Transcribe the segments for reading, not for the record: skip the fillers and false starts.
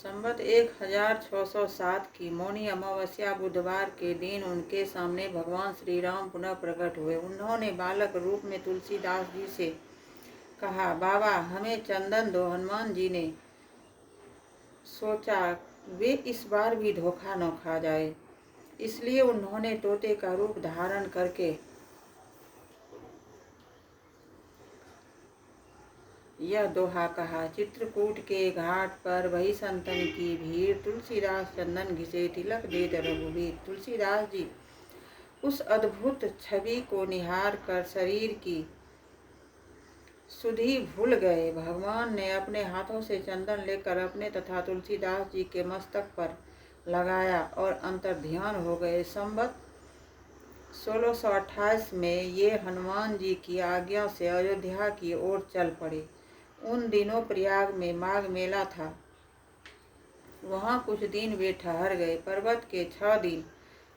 संवत 1607 की मौनी अमावस्या बुधवार के दिन उनके सामने भगवान श्री राम पुनः प्रकट हुए। उन्होंने बालक रूप में तुलसीदास जी से कहा, बाबा हमें चंदन दो। हनुमान जी ने सोचा वे इस बार भी धोखा न खा जाए, इसलिए उन्होंने तोते का रूप धारण करके यह दोहा कहा। चित्रकूट के घाट पर भई संतन की भीड़, तुलसीदास चंदन घिसे तिलक देत रघुवीर। तुलसीदास जी उस अद्भुत छवि को निहार कर शरीर की सुधि भूल गए। भगवान ने अपने हाथों से चंदन लेकर अपने तथा तुलसीदास जी के मस्तक पर लगाया और अंतर्ध्यान हो गए। संवत 1628 में ये हनुमान जी की आज्ञा से अयोध्या की ओर चल पड़े। उन दिनों प्रयाग में माघ मेला था। वहां कुछ दिन वे ठहर गए। पर्वत के 6 दिन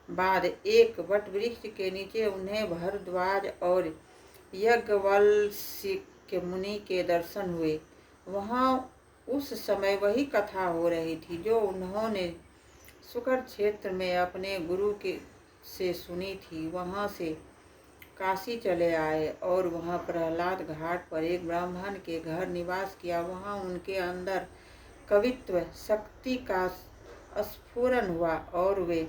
बाद एक वट वृक्ष के नीचे उन्हें भरद्वाज और याज्ञवल्क्य के मुनि के दर्शन हुए। वहां उस समय वही कथा हो रही थी जो उन्होंने सुकर क्षेत्र में अपने गुरु से सुनी थी। वहां से काशी चले आए और वहां प्रहलाद घाट पर एक ब्राह्मण के घर निवास किया। वहां उनके अंदर कवित्व शक्ति का स्फुरन हुआ और वे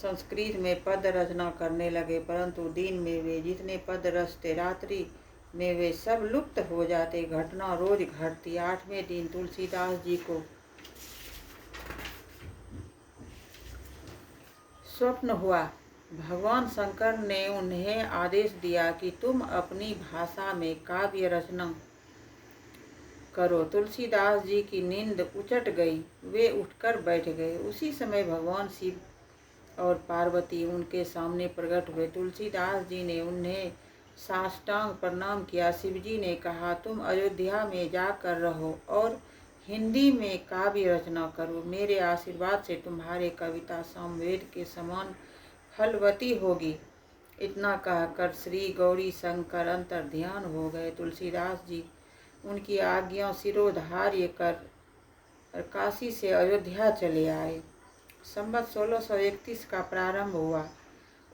संस्कृत में पद रचना करने लगे, परंतु दिन में वे जितने पद रचते रात्रि में वे सब लुप्त हो जाते। घटना रोज घटती। 8वें दिन तुलसीदास जी को स्वप्न हुआ। भगवान शंकर ने उन्हें आदेश दिया कि तुम अपनी भाषा में काव्य रचना करो। तुलसीदास जी की नींद उचट गई। वे उठकर बैठ गए। उसी समय भगवान शिव और पार्वती उनके सामने प्रकट हुए। तुलसीदास जी ने उन्हें साष्टांग प्रणाम किया। शिवजी ने कहा, तुम अयोध्या में जाकर रहो और हिंदी में काव्य रचना करो। मेरे आशीर्वाद से तुम्हारे कविता सामवेद के समान फलवती होगी। इतना कहकर श्री गौरी शंकर अंतर्ध्यान हो गए। तुलसीदास जी उनकी आज्ञा शिरोधार्य कर काशी से अयोध्या चले आए। संवत 1631 का प्रारंभ हुआ।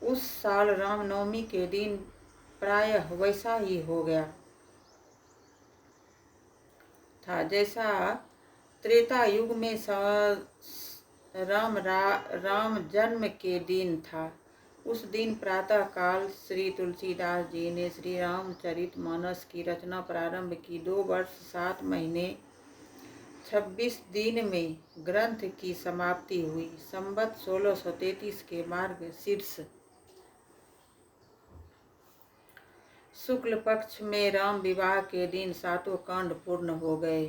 उस साल रामनवमी के दिन प्रायः वैसा ही हो गया था जैसा त्रेता युग में राम जन्म के दिन था। उस दिन प्रातः काल श्री तुलसीदास जी ने श्री रामचरितमानस की रचना प्रारंभ की। 2 वर्ष 7 महीने 26 दिन में ग्रंथ की समाप्ति हुई। संवत 1633 के मार्गशीर्ष शुक्ल पक्ष में राम विवाह के दिन 7 कांड पूर्ण हो गए।